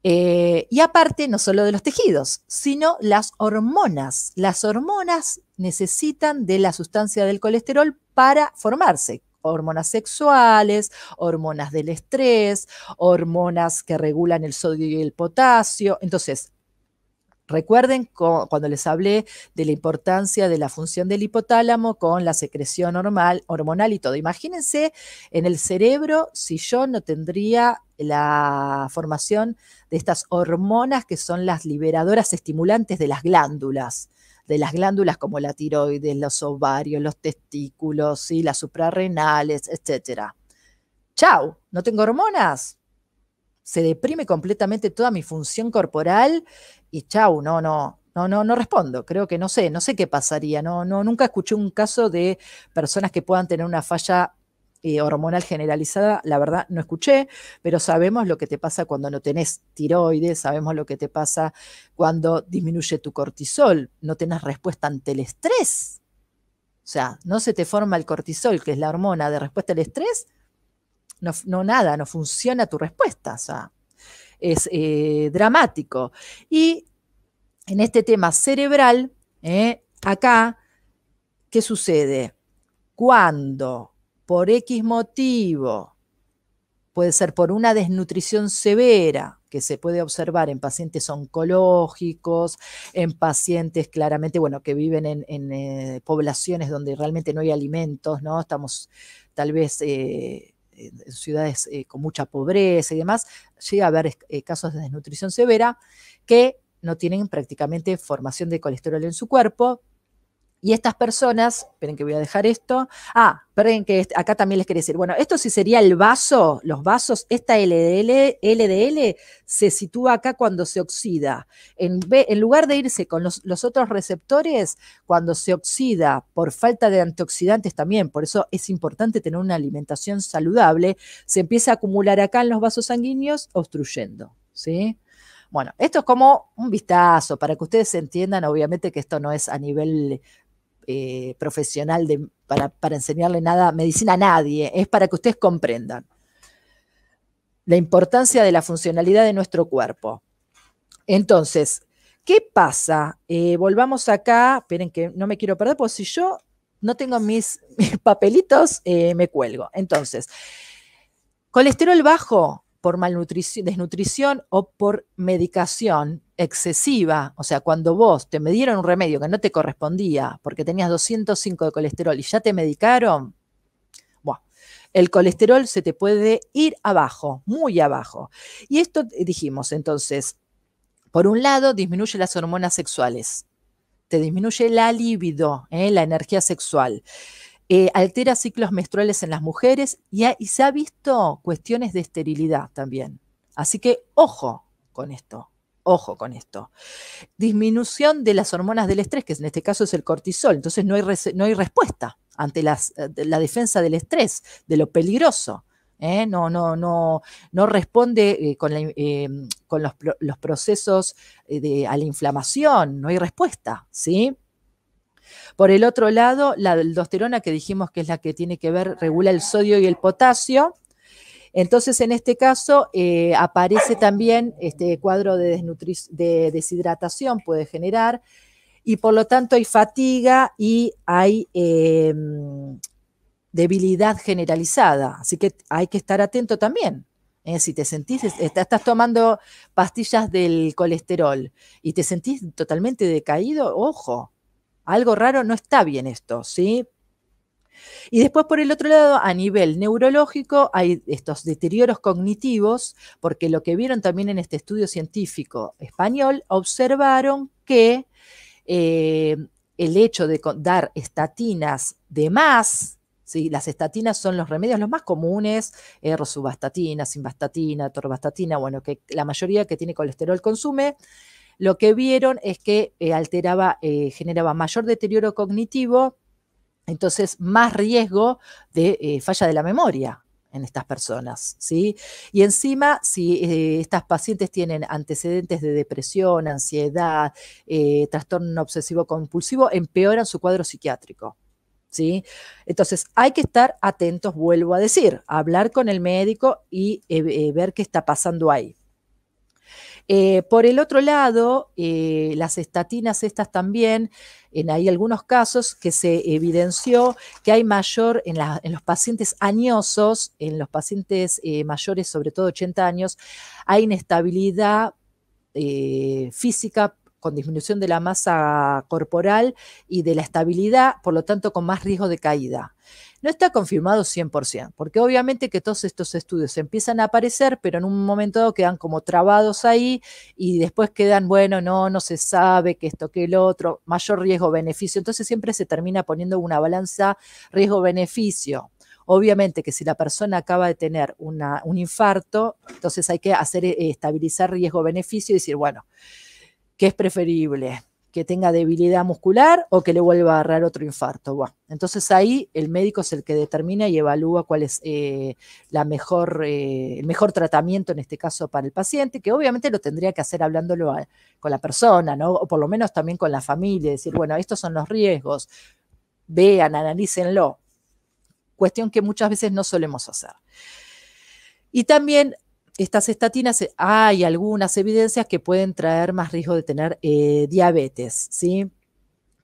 Y aparte, no solo de los tejidos, sino las hormonas. Las hormonas necesitan de la sustancia del colesterol para formarse. Hormonas sexuales, hormonas del estrés, hormonas que regulan el sodio y el potasio. Entonces, recuerden cuando les hablé de la importancia de la función del hipotálamo con la secreción hormonal y todo. Imagínense en el cerebro si yo no tendría la formación de estas hormonas que son las liberadoras estimulantes de las glándulas como la tiroides, los ovarios, los testículos, ¿sí? Las suprarrenales, etc. Chau, ¿no tengo hormonas? Se deprime completamente toda mi función corporal y chau, no respondo. Creo que no sé qué pasaría. Nunca escuché un caso de personas que puedan tener una falla hormonal generalizada, la verdad no escuché, pero sabemos lo que te pasa cuando no tenés tiroides, sabemos lo que te pasa cuando disminuye tu cortisol, no tenés respuesta ante el estrés. O sea, no se te forma el cortisol, que es la hormona de respuesta al estrés, no funciona tu respuesta. O sea, es dramático. Y en este tema cerebral, acá, ¿qué sucede? Cuando por X motivo, puede ser por una desnutrición severa, que se puede observar en pacientes oncológicos, en pacientes claramente, bueno, que viven en poblaciones donde realmente no hay alimentos, ¿no? Estamos tal vez en ciudades con mucha pobreza y demás, llega a haber casos de desnutrición severa que no tienen prácticamente formación de colesterol en su cuerpo. Y estas personas, esperen que voy a dejar esto. Esperen que acá también les quería decir, bueno, esto sí sería el vaso, los vasos, esta LDL se sitúa acá cuando se oxida. En lugar de irse con los otros receptores, cuando se oxida por falta de antioxidantes también, por eso es importante tener una alimentación saludable, se empieza a acumular acá en los vasos sanguíneos, obstruyendo, ¿sí? Bueno, esto es como un vistazo para que ustedes entiendan, obviamente que esto no es a nivel profesional para enseñarle medicina a nadie, es para que ustedes comprendan la importancia de la funcionalidad de nuestro cuerpo. Entonces, ¿qué pasa? Volvamos acá, esperen que no me quiero perder, porque si yo no tengo mis papelitos, me cuelgo. Entonces, colesterol bajo por malnutrición, desnutrición o por medicación excesiva, o sea, cuando vos te dieron un remedio que no te correspondía porque tenías 205 de colesterol y ya te medicaron, bueno, el colesterol se te puede ir abajo, muy abajo. Y esto dijimos, entonces, por un lado, disminuye las hormonas sexuales, te disminuye la libido, la energía sexual. Altera ciclos menstruales en las mujeres y se ha visto cuestiones de esterilidad también. Así que ojo con esto, ojo con esto. Disminución de las hormonas del estrés, que en este caso es el cortisol, entonces no hay respuesta ante la defensa del estrés, de lo peligroso. No responde con los procesos a la inflamación, no hay respuesta, ¿sí? Por el otro lado, la aldosterona, que dijimos que es la que tiene que ver, regula el sodio y el potasio. Entonces, en este caso, aparece también este cuadro de deshidratación, puede generar, y por lo tanto hay fatiga y hay debilidad generalizada. Así que hay que estar atento también. Si te sentís, estás tomando pastillas del colesterol y te sentís totalmente decaído, ojo, algo raro, no está bien esto, ¿sí? Y después, por el otro lado, a nivel neurológico, hay estos deterioros cognitivos, porque lo que vieron también en este estudio científico español, observaron que el hecho de dar estatinas de más, ¿sí? Las estatinas son los remedios los más comunes, rosuvastatina, simvastatina, atorvastatina, bueno, que la mayoría que tiene colesterol consume. Lo que vieron es que generaba mayor deterioro cognitivo, entonces más riesgo de falla de la memoria en estas personas, ¿sí? Y encima, si estas pacientes tienen antecedentes de depresión, ansiedad, trastorno obsesivo compulsivo, empeoran su cuadro psiquiátrico, ¿sí? Entonces, hay que estar atentos, vuelvo a decir, hablar con el médico y ver qué está pasando ahí. Por el otro lado, las estatinas estas también, hay algunos casos que se evidenció que hay mayor, en los pacientes añosos, en los pacientes mayores, sobre todo 80 años, hay inestabilidad física con disminución de la masa corporal y de la estabilidad, por lo tanto con más riesgo de caída. No está confirmado 100%, porque obviamente que todos estos estudios empiezan a aparecer, pero en un momento dado quedan como trabados ahí y después quedan, bueno, no se sabe que esto, que el otro, mayor riesgo-beneficio. Entonces siempre se termina poniendo una balanza riesgo-beneficio. Obviamente que si la persona acaba de tener un infarto, entonces hay que estabilizar riesgo-beneficio y decir, bueno, ¿qué es preferible? ¿Que tenga debilidad muscular o que le vuelva a agarrar otro infarto? Bueno, entonces ahí el médico es el que determina y evalúa cuál es el mejor tratamiento en este caso para el paciente, que obviamente lo tendría que hacer hablándolo con la persona, ¿no? O por lo menos también con la familia, decir, bueno, estos son los riesgos, vean, analícenlo. Cuestión que muchas veces no solemos hacer. Y también estas estatinas, hay algunas evidencias que pueden traer más riesgo de tener diabetes, ¿sí?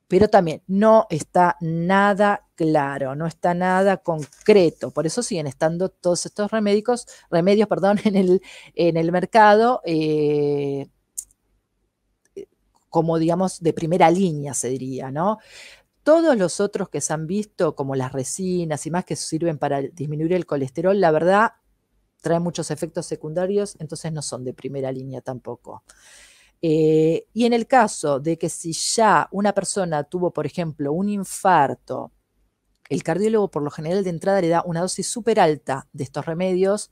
Pero también no está nada claro, no está nada concreto. Por eso siguen estando todos estos remedios en el mercado, como digamos de primera línea se diría, ¿no? Todos los otros que se han visto, como las resinas y más que sirven para disminuir el colesterol, la verdad, traen muchos efectos secundarios, entonces no son de primera línea tampoco. Y en el caso de que si ya una persona tuvo, por ejemplo, un infarto, el cardiólogo por lo general de entrada le da una dosis súper alta de estos remedios,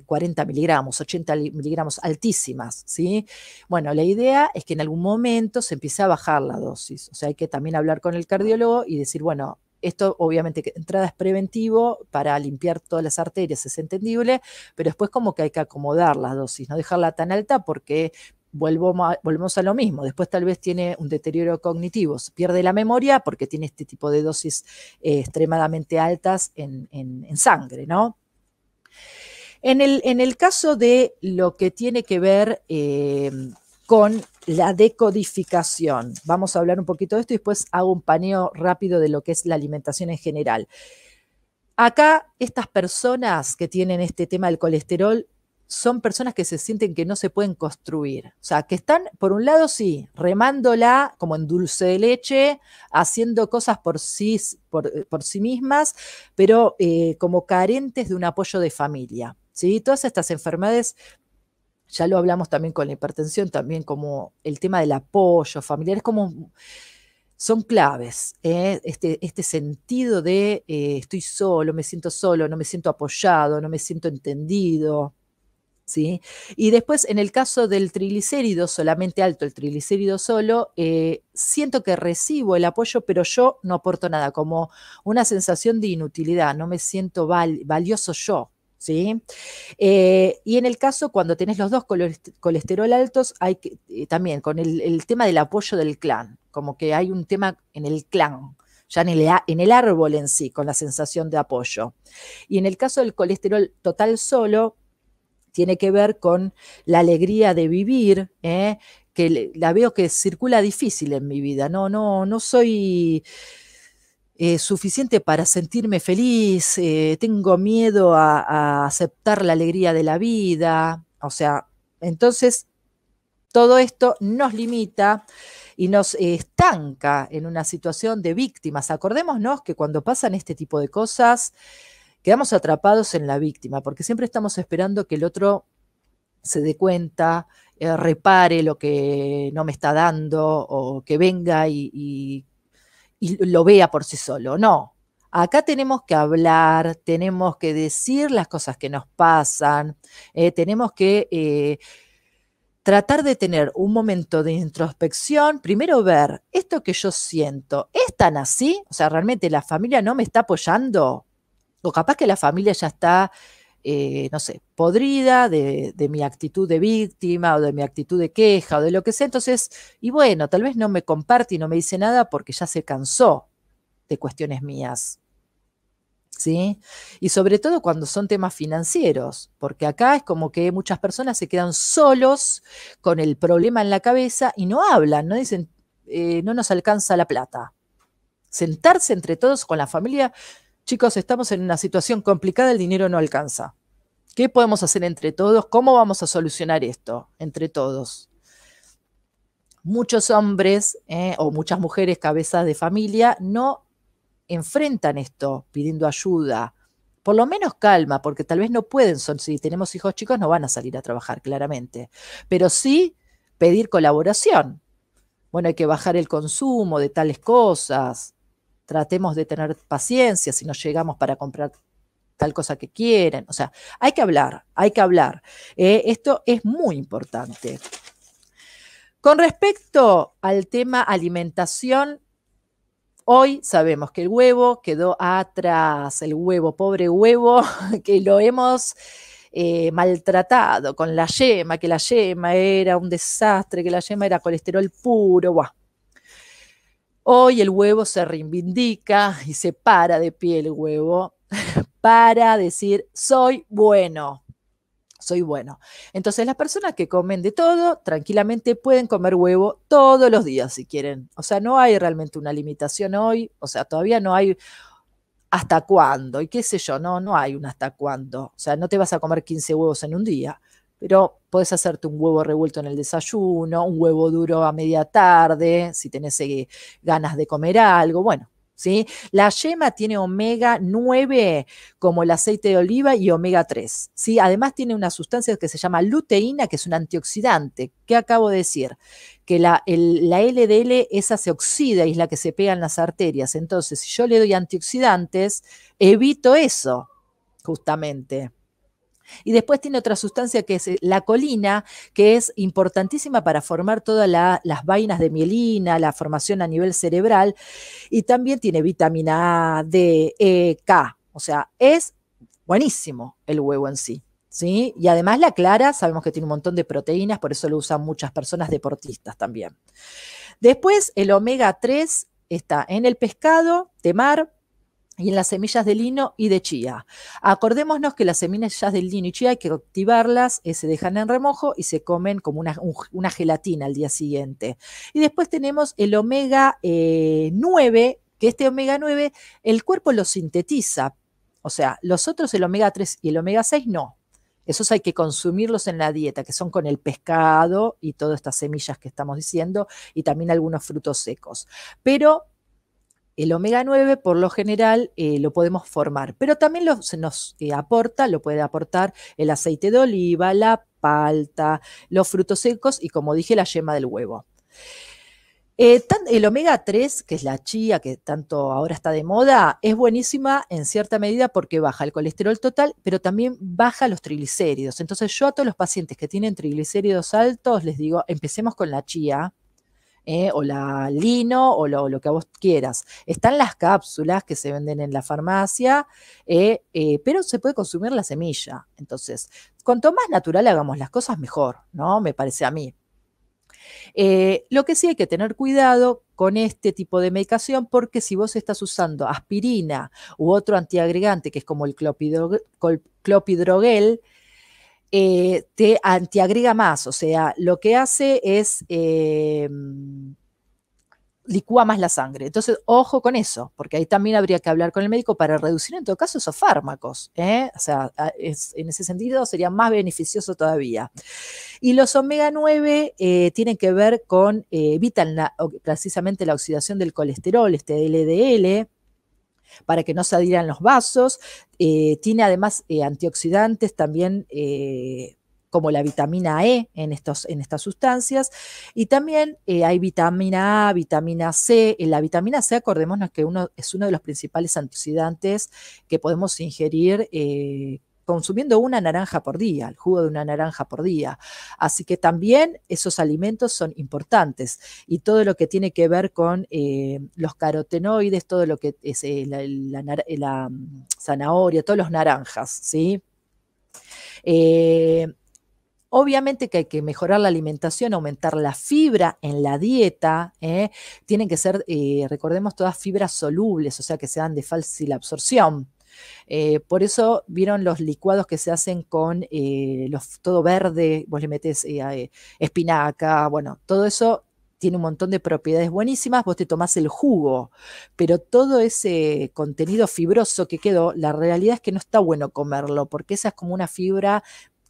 40 miligramos, 80 miligramos, altísimas, ¿sí? Bueno, la idea es que en algún momento se empiece a bajar la dosis, o sea, hay que también hablar con el cardiólogo y decir, bueno, esto obviamente que de entrada es preventivo para limpiar todas las arterias, es entendible, pero después como que hay que acomodar la dosis, no dejarla tan alta porque volvemos a lo mismo, después tal vez tiene un deterioro cognitivo, pierde la memoria porque tiene este tipo de dosis extremadamente altas en sangre, ¿no? En el caso de lo que tiene que ver con la decodificación, vamos a hablar un poquito de esto y después hago un paneo rápido de lo que es la alimentación en general. Acá, estas personas que tienen este tema del colesterol son personas que se sienten que no se pueden construir. O sea, que están, por un lado, sí, remándola como en dulce de leche, haciendo cosas por sí mismas, pero como carentes de un apoyo de familia. ¿Sí? Todas estas enfermedades, ya lo hablamos también con la hipertensión, también como el tema del apoyo familiar, es como son claves, este sentido de estoy solo, no me siento apoyado, no me siento entendido, ¿sí? Y después, en el caso del triglicérido, solamente alto, el triglicérido solo, siento que recibo el apoyo, pero yo no aporto nada, como una sensación de inutilidad, no me siento valioso yo. ¿Sí? Y en el caso, cuando tenés los dos colesterol altos, hay que, también con el tema del apoyo del clan, como que hay un tema en el clan, ya en el árbol en sí, con la sensación de apoyo. Y en el caso del colesterol total solo, tiene que ver con la alegría de vivir, que la veo que circula difícil en mi vida, no soy suficiente para sentirme feliz, tengo miedo a aceptar la alegría de la vida, o sea, entonces todo esto nos limita y nos estanca en una situación de víctimas. Acordémonos que cuando pasan este tipo de cosas, quedamos atrapados en la víctima, porque siempre estamos esperando que el otro se dé cuenta, repare lo que no me está dando, o que venga y lo vea por sí solo. No, acá tenemos que hablar, tenemos que decir las cosas que nos pasan, tenemos que tratar de tener un momento de introspección, primero ver, esto que yo siento, ¿es tan así? O sea, ¿realmente la familia no me está apoyando? O capaz que la familia ya está, no sé, podrida de mi actitud de víctima o de mi actitud de queja o de lo que sea. Entonces, y bueno, tal vez no me comparte y no me dice nada porque ya se cansó de cuestiones mías. ¿Sí? Y sobre todo cuando son temas financieros, porque acá es como que muchas personas se quedan solos con el problema en la cabeza y no hablan, no dicen, no nos alcanza la plata. Sentarse entre todos con la familia, chicos, estamos en una situación complicada, el dinero no alcanza. ¿Qué podemos hacer entre todos? ¿Cómo vamos a solucionar esto entre todos? muchos hombres o muchas mujeres cabezas de familia no enfrentan esto pidiendo ayuda. Por lo menos calma, porque tal vez no pueden, si tenemos hijos chicos no van a salir a trabajar claramente, pero sí pedir colaboración. Bueno, hay que bajar el consumo de tales cosas, tratemos de tener paciencia si no llegamos para comprar tal cosa que quieren. O sea, hay que hablar, hay que hablar. Esto es muy importante. Con respecto al tema alimentación, hoy sabemos que el huevo quedó atrás, el huevo, pobre huevo, que lo hemos maltratado con la yema, que la yema era un desastre, que la yema era colesterol puro. Buah. Hoy el huevo se reivindica y se para de pie el huevo para decir, soy bueno. Soy bueno. Entonces las personas que comen de todo, tranquilamente pueden comer huevo todos los días si quieren. O sea, no hay realmente una limitación hoy, o sea, todavía no hay hasta cuándo, y qué sé yo, no hay un hasta cuándo. O sea, no te vas a comer 15 huevos en un día, pero puedes hacerte un huevo revuelto en el desayuno, un huevo duro a media tarde, si tenés ganas de comer algo, bueno. ¿Sí? La yema tiene omega 9 como el aceite de oliva y omega 3. ¿Sí? Además tiene una sustancia que se llama luteína, que es un antioxidante. ¿Qué acabo de decir? Que la LDL esa se oxida y es la que se pega en las arterias. Entonces, si yo le doy antioxidantes, evito eso, justamente. Y después tiene otra sustancia que es la colina, que es importantísima para formar todas las vainas de mielina, la formación a nivel cerebral, y también tiene vitamina A, D, E, K. O sea, es buenísimo el huevo en sí. ¿Sí? Y además la clara, sabemos que tiene un montón de proteínas, por eso lo usan muchas personas deportistas también. Después, el omega 3 está en el pescado de mar, y en las semillas de lino y de chía. Acordémonos que las semillas de lino y chía hay que activarlas, se dejan en remojo y se comen como una gelatina al día siguiente. Y después tenemos el omega 9, que este omega 9 el cuerpo lo sintetiza. O sea, los otros, el omega 3 y el omega 6, no. Esos hay que consumirlos en la dieta, que son con el pescado y todas estas semillas que estamos diciendo, y también algunos frutos secos. Pero el omega 9 por lo general lo podemos formar, pero también se nos aporta, lo puede aportar el aceite de oliva, la palta, los frutos secos y como dije la yema del huevo. El omega 3, que es la chía, que tanto ahora está de moda, es buenísima en cierta medida porque baja el colesterol total, pero también baja los triglicéridos. Entonces yo a todos los pacientes que tienen triglicéridos altos les digo, empecemos con la chía, o la lino, o lo que a vos quieras. Están las cápsulas que se venden en la farmacia, pero se puede consumir la semilla. Entonces, cuanto más natural hagamos las cosas, mejor, ¿no? Me parece a mí. Lo que sí hay que tener cuidado con este tipo de medicación, porque si vos estás usando aspirina u otro antiagregante, que es como el clopidogrel, te antiagrega más, o sea, lo que hace es licúa más la sangre. Entonces, ojo con eso, porque ahí también habría que hablar con el médico para reducir en todo caso esos fármacos. O sea, en ese sentido sería más beneficioso todavía. Y los omega 9 tienen que ver con, evitan precisamente la oxidación del colesterol, este LDL, para que no se adhieran los vasos. Tiene además antioxidantes también, como la vitamina E en estas sustancias, y también hay vitamina A, vitamina C. La vitamina C, acordémonos que es uno de los principales antioxidantes que podemos ingerir consumiendo una naranja por día, el jugo de una naranja por día. Así que también esos alimentos son importantes, y todo lo que tiene que ver con los carotenoides, todo lo que es la zanahoria, todos los naranjas, ¿sí? Obviamente que hay que mejorar la alimentación, aumentar la fibra en la dieta. Tienen que ser, recordemos, todas fibras solubles, o sea, que sean de fácil absorción. Por eso vieron los licuados que se hacen con todo verde, vos le metés espinaca, bueno, todo eso tiene un montón de propiedades buenísimas, vos te tomás el jugo, pero todo ese contenido fibroso que quedó, la realidad es que no está bueno comerlo, porque esa es como una fibra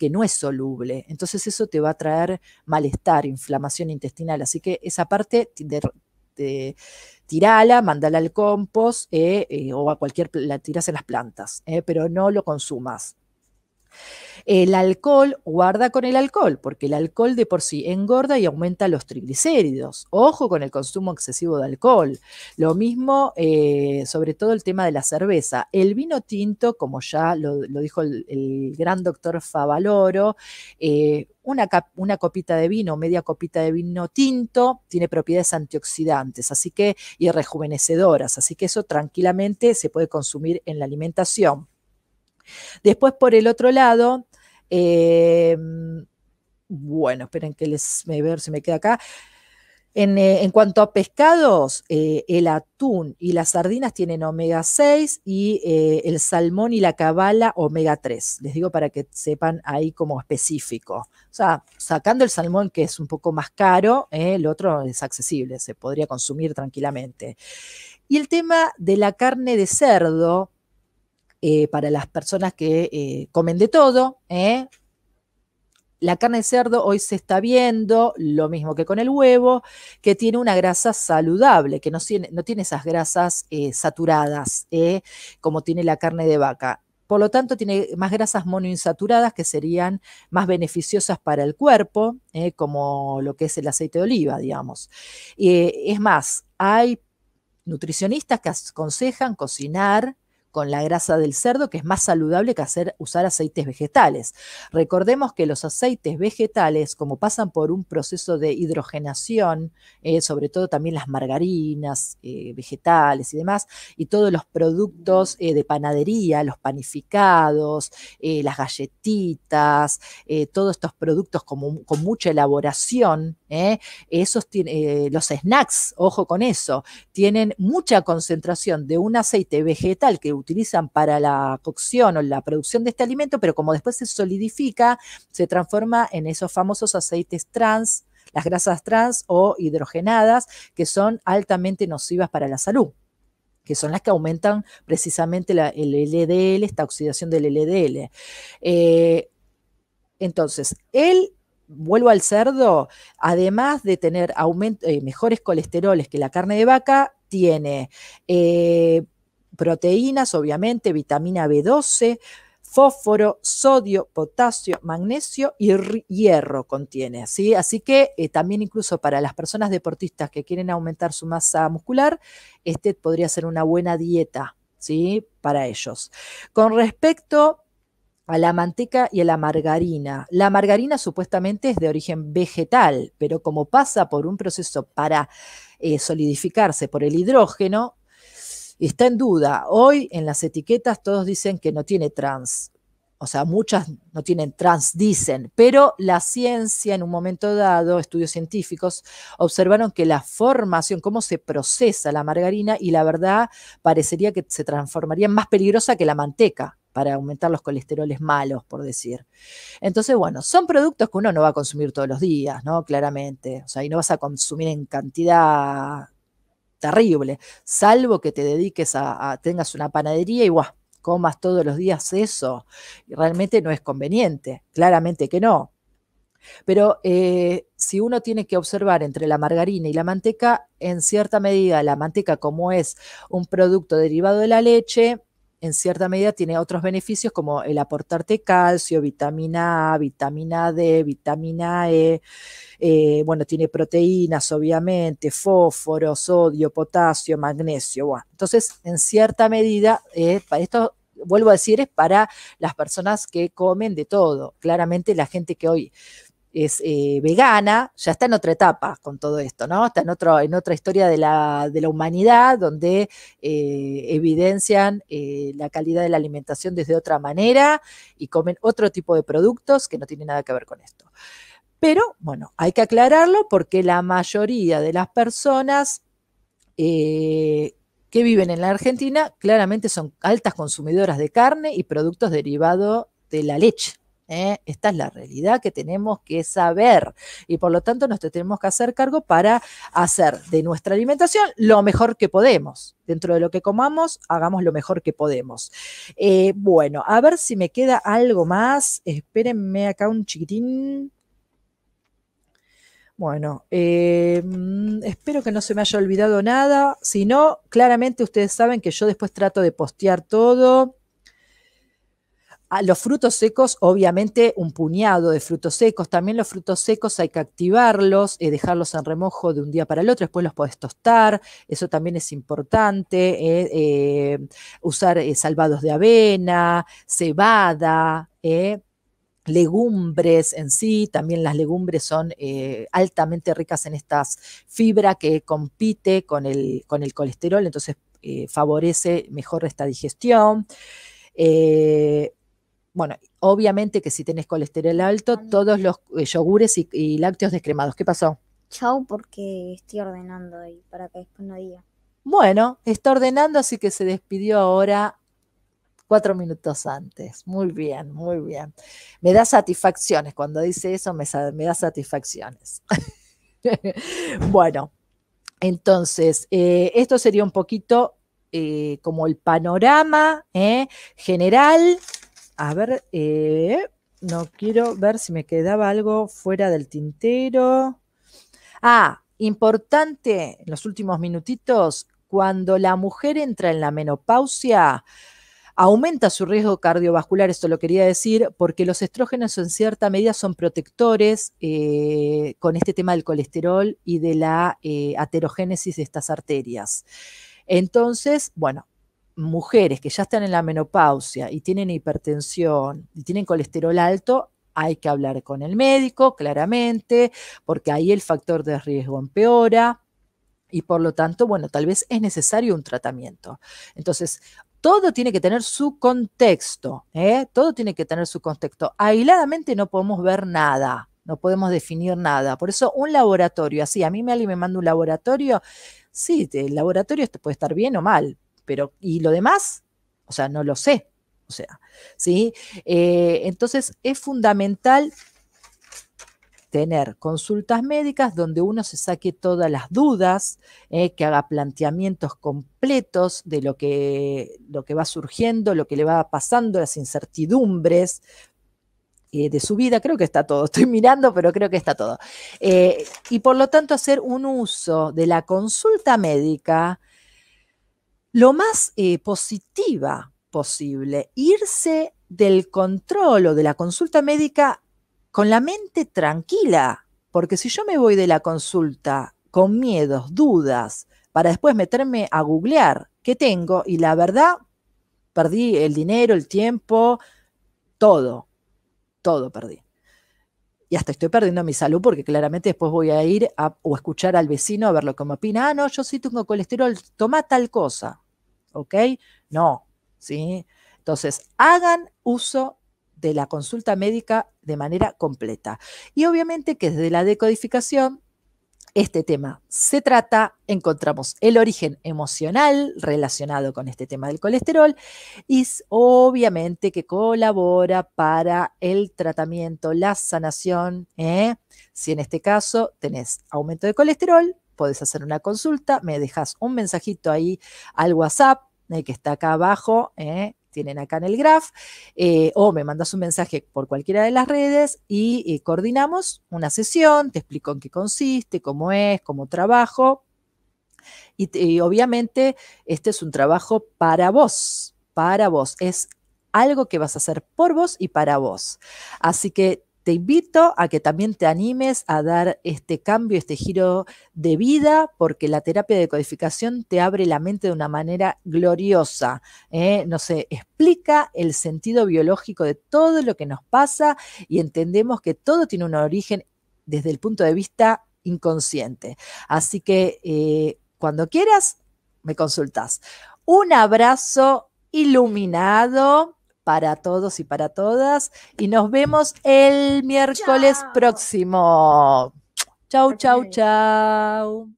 que no es soluble. Entonces eso te va a traer malestar, inflamación intestinal. Así que esa parte tirala, mandala al compost o a la tirás en las plantas, pero no lo consumas. El alcohol, guarda con el alcohol, porque el alcohol de por sí engorda y aumenta los triglicéridos. Ojo con el consumo excesivo de alcohol. Lo mismo, sobre todo el tema de la cerveza. El vino tinto, como ya lo dijo el gran doctor Favaloro, una copita de vino, media copita de vino tinto, tiene propiedades antioxidantes, y rejuvenecedoras, así que eso tranquilamente se puede consumir en la alimentación. Después, por el otro lado, bueno, esperen que me ver si me queda acá. En cuanto a pescados, el atún y las sardinas tienen omega 6 y el salmón y la cabala omega 3. Les digo para que sepan ahí como específico. O sea, sacando el salmón, que es un poco más caro, el otro es accesible, se podría consumir tranquilamente. Y el tema de la carne de cerdo, para las personas que comen de todo, la carne de cerdo hoy se está viendo, lo mismo que con el huevo, que tiene una grasa saludable, que no tiene esas grasas saturadas, como tiene la carne de vaca. Por lo tanto, tiene más grasas monoinsaturadas que serían más beneficiosas para el cuerpo, como lo que es el aceite de oliva, digamos. Es más, hay nutricionistas que aconsejan cocinar con la grasa del cerdo, que es más saludable que usar aceites vegetales. Recordemos que los aceites vegetales, como pasan por un proceso de hidrogenación, sobre todo también las margarinas vegetales y demás, y todos los productos de panadería, los panificados, las galletitas, todos estos productos con mucha elaboración, los snacks, ojo con eso, tienen mucha concentración de un aceite vegetal que utilizan para la cocción o la producción de este alimento, pero como después se solidifica, se transforma en esos famosos aceites trans, las grasas trans o hidrogenadas, que son altamente nocivas para la salud, que son las que aumentan precisamente el LDL, esta oxidación del LDL. Entonces, vuelvo al cerdo, además de tener mejores colesteroles que la carne de vaca, tiene proteínas, obviamente, vitamina B12, fósforo, sodio, potasio, magnesio y hierro contiene, ¿sí? Así que también incluso para las personas deportistas que quieren aumentar su masa muscular, podría ser una buena dieta, ¿sí? Para ellos. Con respecto a la manteca y a la margarina. La margarina supuestamente es de origen vegetal, pero como pasa por un proceso para solidificarse por el hidrógeno, está en duda. Hoy en las etiquetas todos dicen que no tiene trans. O sea, muchas no tienen trans, dicen, pero la ciencia en un momento dado, estudios científicos, observaron que la formación, cómo se procesa la margarina, y la verdad parecería que se transformaría en más peligrosa que la manteca para aumentar los colesteroles malos, por decir. Entonces, bueno, son productos que uno no va a consumir todos los días, ¿no? Claramente. O sea, y no vas a consumir en cantidad terrible, salvo que te dediques tengas una panadería y comas todos los días eso, y realmente no es conveniente, claramente que no. Pero si uno tiene que observar entre la margarina y la manteca, en cierta medida la manteca, como es un producto derivado de la leche, en cierta medida tiene otros beneficios como el aportarte calcio, vitamina A, vitamina D, vitamina E, bueno, tiene proteínas, obviamente, fósforo, sodio, potasio, magnesio. Bueno, entonces, en cierta medida, para esto, vuelvo a decir, es para las personas que comen de todo. Claramente la gente que hoy es vegana, ya está en otra etapa con todo esto, ¿no? Está en otra historia de la humanidad, donde evidencian la calidad de la alimentación desde otra manera y comen otro tipo de productos que no tienen nada que ver con esto. Pero, bueno, hay que aclararlo porque la mayoría de las personas que viven en la Argentina claramente son altas consumidoras de carne y productos derivados de la leche. Esta es la realidad que tenemos que saber y por lo tanto nos tenemos que hacer cargo para hacer de nuestra alimentación lo mejor que podemos. Dentro de lo que comamos, hagamos lo mejor que podemos. Bueno, a ver si me queda algo más. Espérenme acá un chiquitín. Bueno, espero que no se me haya olvidado nada. Si no, claramente ustedes saben que yo después trato de postear todo. Los frutos secos, obviamente un puñado de frutos secos. También los frutos secos hay que activarlos, dejarlos en remojo de un día para el otro, después los podés tostar, eso también es importante. Usar salvados de avena, cebada, legumbres en sí, también las legumbres son altamente ricas en estas fibra que compite con el colesterol, entonces favorece mejor esta digestión. Bueno, obviamente que si tenés colesterol alto, todos los yogures y lácteos descremados. ¿Qué pasó? Chau, porque estoy ordenando ahí para que después no diga. Bueno, está ordenando, así que se despidió ahora 4 minutos antes. Muy bien, muy bien. Me da satisfacciones. Cuando dice eso, me da satisfacciones. Bueno, entonces, esto sería un poquito como el panorama general. A ver, no quiero ver si me quedaba algo fuera del tintero. Importante en los últimos minutitos, cuando la mujer entra en la menopausia, aumenta su riesgo cardiovascular, esto lo quería decir, porque los estrógenos en cierta medida son protectores con este tema del colesterol y de la aterogénesis de estas arterias. Entonces, bueno, mujeres que ya están en la menopausia y tienen hipertensión y tienen colesterol alto, hay que hablar con el médico, claramente, porque ahí el factor de riesgo empeora y por lo tanto, bueno, tal vez es necesario un tratamiento. Entonces, todo tiene que tener su contexto, todo tiene que tener su contexto. Aisladamente no podemos ver nada, no podemos definir nada. Por eso un laboratorio, así, a mí alguien me manda un laboratorio, sí, el laboratorio puede estar bien o mal, pero ¿y lo demás? O sea, no lo sé. O sea, ¿sí? Entonces es fundamental tener consultas médicas donde uno se saque todas las dudas, que haga planteamientos completos de lo que va surgiendo, lo que le va pasando, las incertidumbres de su vida. Creo que está todo, estoy mirando, pero creo que está todo. Y por lo tanto hacer un uso de la consulta médica lo más positiva posible, irse del control o de la consulta médica con la mente tranquila, porque si yo me voy de la consulta con miedos, dudas, para después meterme a googlear qué tengo, y la verdad, perdí el dinero, el tiempo, todo, todo perdí. Y hasta estoy perdiendo mi salud porque claramente después voy a ir o escuchar al vecino a ver lo que me opina. No, yo sí tengo colesterol, toma tal cosa. ¿Ok? No, ¿sí? Entonces, hagan uso de la consulta médica de manera completa. Y obviamente que desde la decodificación, este tema se trata, encontramos el origen emocional relacionado con este tema del colesterol y obviamente que colabora para el tratamiento, la sanación. Si en este caso tenés aumento de colesterol, podés hacer una consulta, me dejas un mensajito ahí al WhatsApp que está acá abajo, tienen acá en el graph, o me mandas un mensaje por cualquiera de las redes y coordinamos una sesión, te explico en qué consiste, cómo es, cómo trabajo. Y obviamente este es un trabajo para vos, es algo que vas a hacer por vos y para vos. Así que te invito a que también te animes a dar este cambio, este giro de vida, porque la terapia de codificación te abre la mente de una manera gloriosa. Nos explica el sentido biológico de todo lo que nos pasa y entendemos que todo tiene un origen desde el punto de vista inconsciente. Así que cuando quieras, me consultas. Un abrazo iluminado para todos y para todas y nos vemos el miércoles próximo. Chau, chau, chau.